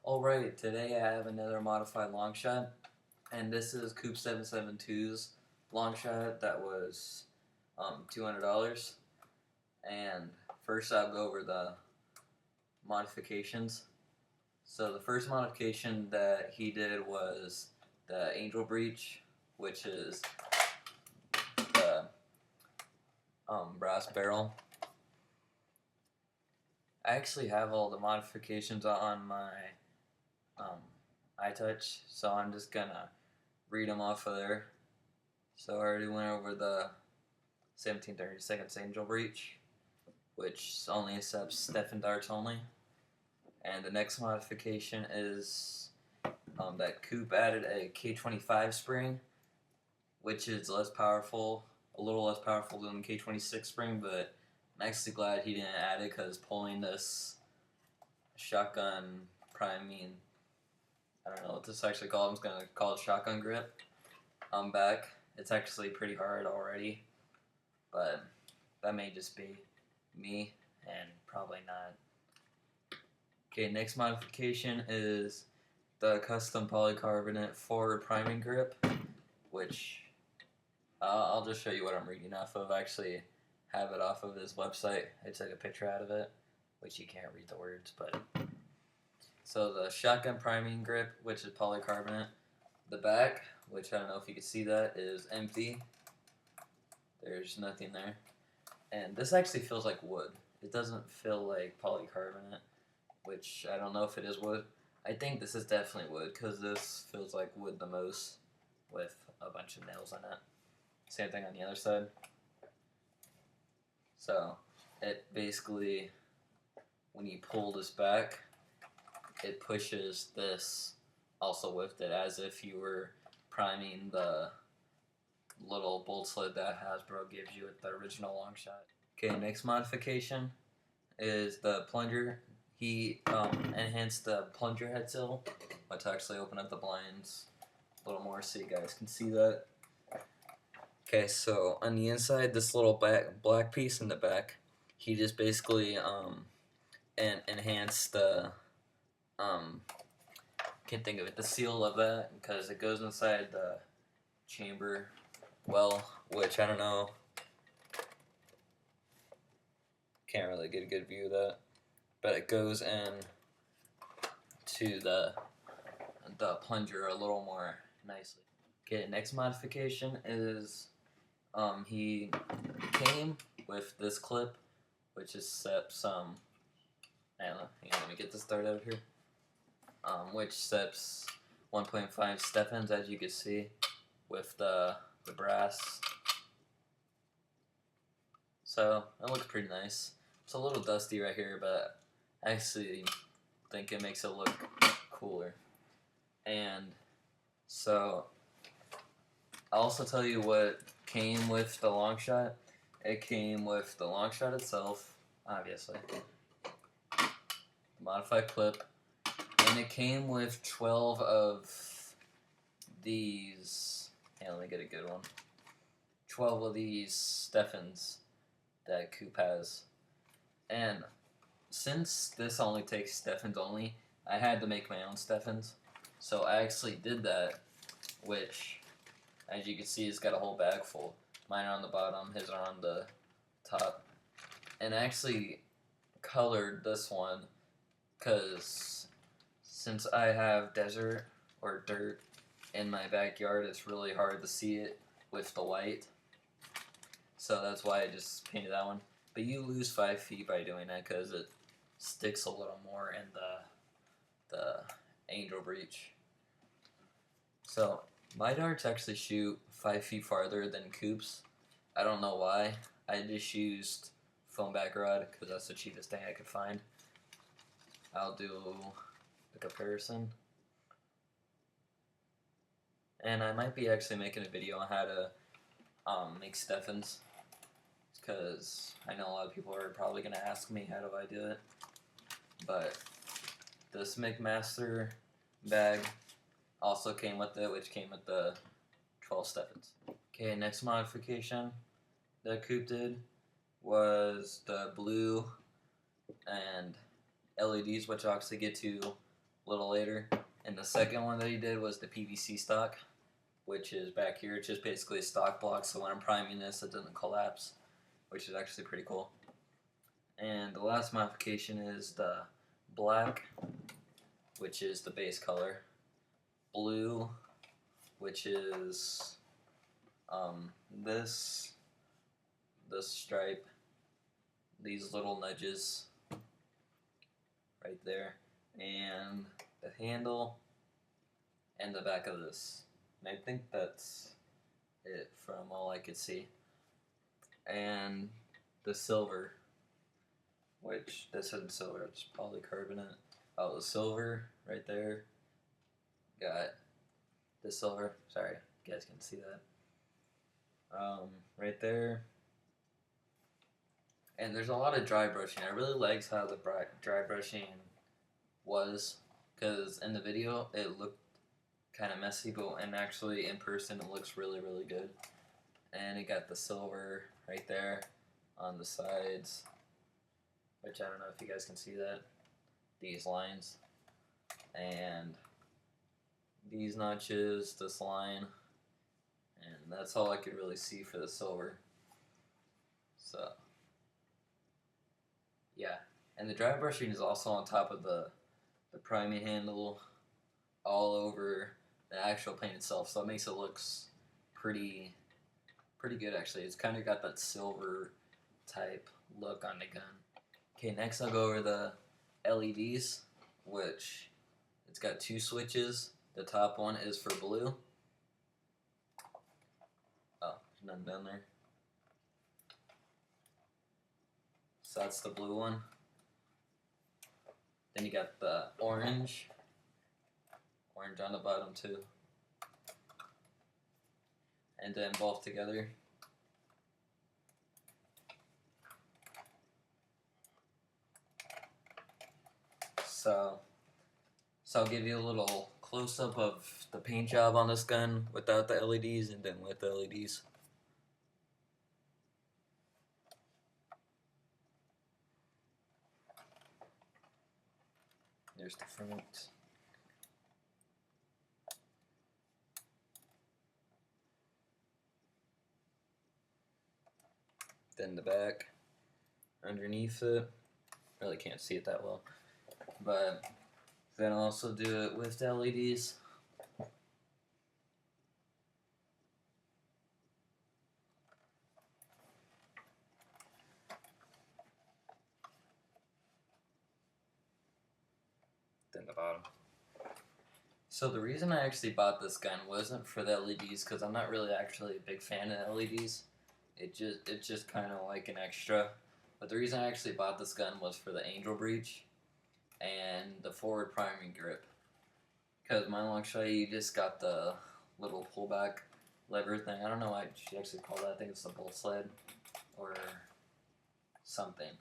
Alright, today I have another modified Longshot, and this is Copp772's Longshot that was $200. And first I'll go over the modifications. So the first modification that he did was the Angel Breech, which is the brass barrel. I actually have all the modifications on my iTouch, so I'm just gonna read them off of there. So I already went over the 1732 Angel Breech, which only accepts Stephan darts only. And the next modification is that Coop added a K25 Spring, which is less powerful, a little less powerful than the K26 Spring, but I'm actually glad he didn't add it because pulling this shotgun priming, I don't know what this is actually called, I'm just going to call it shotgun grip, back. It's actually pretty hard already, but that may just be me and probably not. Okay, next modification is the custom polycarbonate forward priming grip, which I'll just show you what I'm reading off of. I actually have it off of his website. I took a picture out of it, which you can't read the words, but so the shotgun priming grip, which is polycarbonate. The back, which I don't know if you can see that, is empty. There's nothing there. And this actually feels like wood. It doesn't feel like polycarbonate, which I don't know if it is wood. I think this is definitely wood because this feels like wood the most with a bunch of nails in it. Same thing on the other side. So it basically, when you pull this back, it pushes this also with it as if you were priming the little bolt sled that Hasbro gives you with the original Longshot. Okay, next modification is the plunger. He enhanced the plunger head sill. Let's actually open up the blinds a little more so you guys can see that. Okay, so on the inside, this little black piece in the back, he just basically enhanced the can't think of it, the seal of that, because it goes inside the chamber well, which I don't know, can't really get a good view of that, but it goes in to the plunger a little more nicely. Okay, next modification is he came with this clip, which accepts hang on, let me get this started out here. Which accepts 1.5 Stephans, as you can see, with the brass. So that looks pretty nice. It's a little dusty right here, but I actually think it makes it look cooler. And so I'll also tell you what came with the Longshot. It came with the Longshot itself, obviously, the modified clip, and it came with 12 of these. Hey, let me get a good one. 12 of these Stephans that Coop has. And since this only takes Stephans only, I had to make my own Stephans. So I actually did that, which, as you can see, it's got a whole bag full. Mine are on the bottom, his are on the top. And I actually colored this one because since I have desert or dirt in my backyard, it's really hard to see it with the white. So that's why I just painted that one. But you lose 5 feet by doing that because it sticks a little more in the Angel Breech. So my darts actually shoot 5 feet farther than Coop's. I don't know why. I just used foam back rod because that's the cheapest thing I could find. I'll do a comparison. And I might be actually making a video on how to make Stephans, because I know a lot of people are probably going to ask me how do I do it. But this McMaster bag also came with it, which came with the 12 Stephans. Okay, next modification that Coop did was the blue and LEDs, which I'll actually get to little later. And the second one that he did was the PVC Stock, which is back here. It's just basically a stock block, so when I'm priming this, it doesn't collapse, which is actually pretty cool. And the last modification is the black, which is the base color. Blue, which is this stripe, these little nudges right there, and the handle, and the back of this. And I think that's it from all I could see. And the silver, which this isn't silver, it's polycarbonate. Oh, the silver right there. Got the silver. Sorry, you guys can see that. Right there. And there's a lot of dry brushing. I really liked how the dry brushing was, because in the video it looked kind of messy, but actually in person it looks really, really good. And it got the silver right there on the sides, which I don't know if you guys can see that. These lines. And these notches, this line, and that's all I could really see for the silver. So yeah, and the dry brushing is also on top of the priming handle, all over the actual paint itself, so it makes it look pretty good actually. It's kind of got that silver type look on the gun. Okay, next I'll go over the LEDs, which it's got two switches. The top one is for blue. Oh, there's none down there. So that's the blue one. Then you got the orange on the bottom too. And then both together. So I'll give you a little close-up of the paint job on this gun without the LEDs and then with the LEDs. There's the front. Then the back. Underneath it. Really can't see it that well. But then I'll also do it with the LEDs. Then the bottom. So the reason I actually bought this gun wasn't for the LEDs, because I'm not really actually a big fan of LEDs. It's just kind of like an extra. But the reason I actually bought this gun was for the Angel Breech and the forward priming grip. Because my Longshot, you just got the little pullback lever thing. I don't know what you actually call that. I think it's the bolt sled or something.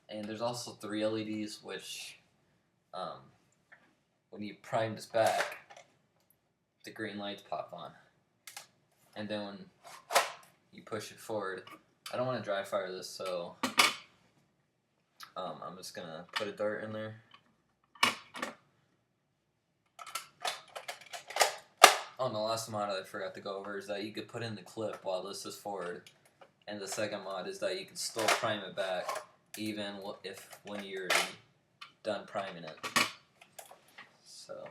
And there's also 3 LEDs, which when you prime this back, the green lights pop on. And then when you push it forward, I don't want to dry fire this, so I'm just going to put a dart in there. Oh, and the last mod I forgot to go over is that you could put in the clip while this is forward. And the second mod is that you can still prime it back even when you're done priming it. So,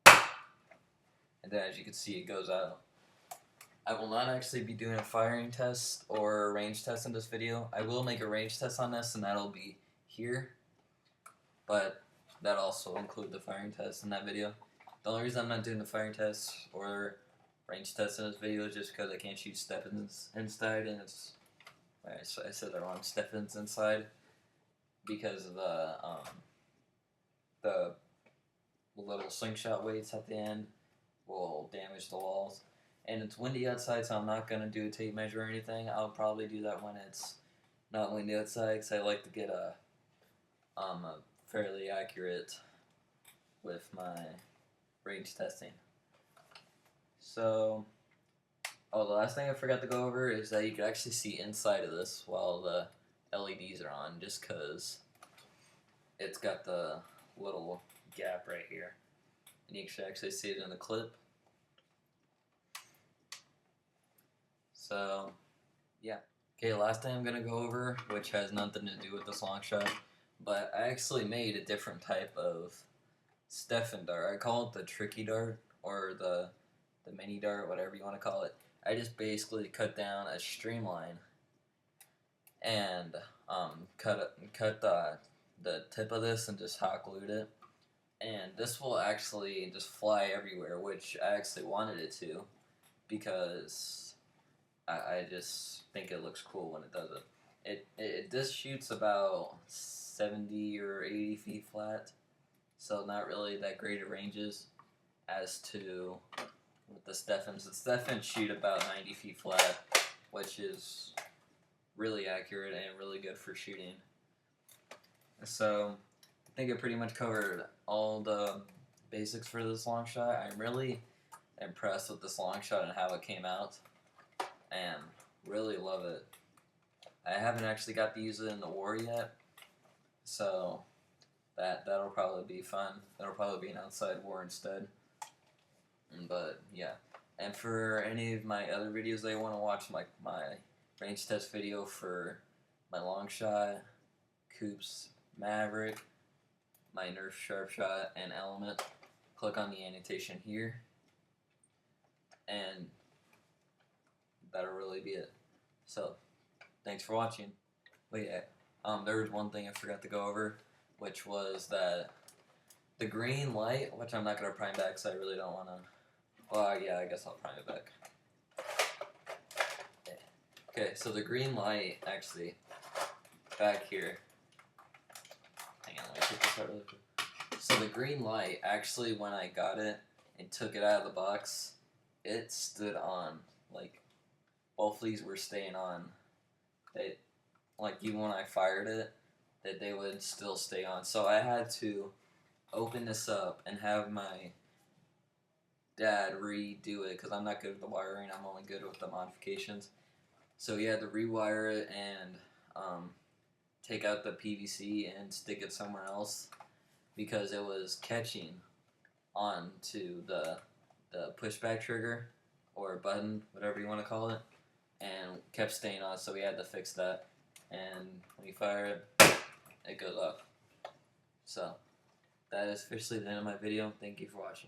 and then as you can see, it goes out. I will not actually be doing a firing test or a range test in this video. I will make a range test on this, and that'll be here. But that'll also include the firing test in that video. The only reason I'm not doing the firing test or range test in this video is just because I can't shoot Steffens inside, and it's, I said the wrong, Steffens inside, because of the little slingshot weights at the end will damage the walls. And it's windy outside, so I'm not going to do a tape measure or anything. I'll probably do that when it's not windy outside, because I like to get a fairly accurate with my range testing. So, oh, the last thing I forgot to go over is that you can actually see inside of this while the LEDs are on, just because it's got the little gap right here. And you can actually see it in the clip. So, yeah. Okay, last thing I'm going to go over, which has nothing to do with this Longshot, but I actually made a different type of Stefan dart. I call it the tricky dart, or the mini dart, whatever you want to call it. I just basically cut down a streamline and cut the tip of this and just hot glued it. And this will actually just fly everywhere, which I actually wanted it to, because I just think it looks cool when it does it. This shoots about 70 or 80 feet flat, so not really that great at ranges as to with the Stefans. The Stefans shoot about 90 feet flat, which is really accurate and really good for shooting. So I think I pretty much covered all the basics for this Longshot. I'm really impressed with this Longshot and how it came out, and really love it. I haven't actually got to use it in the war yet, so that'll probably be fun. That'll probably be an outside war instead. But yeah, and for any of my other videos they want to watch, like my range test video for my Longshot, Cops Maverick, my Nerf Sharp Shot, and Element, click on the annotation here, and that'll really be it. So, thanks for watching. Wait, there was one thing I forgot to go over, which was that the green light, which I'm not going to prime back because I really don't want to. Well, yeah, I guess I'll prime it back. Okay, so the green light, actually, back here. Hang on, let me take this out really quick. So the green light, actually, when I got it and took it out of the box, it stood on. Like, both these were staying on. They, like, even when I fired it, that they would still stay on. So I had to open this up and have my dad redo it, because I'm not good with the wiring. I'm only good with the modifications. So he had to rewire it and take out the PVC and stick it somewhere else, because it was catching on to the pushback trigger or button, whatever you want to call it, and kept staying on. So we had to fix that. And when you fire it, it goes off. So that is officially the end of my video. Thank you for watching.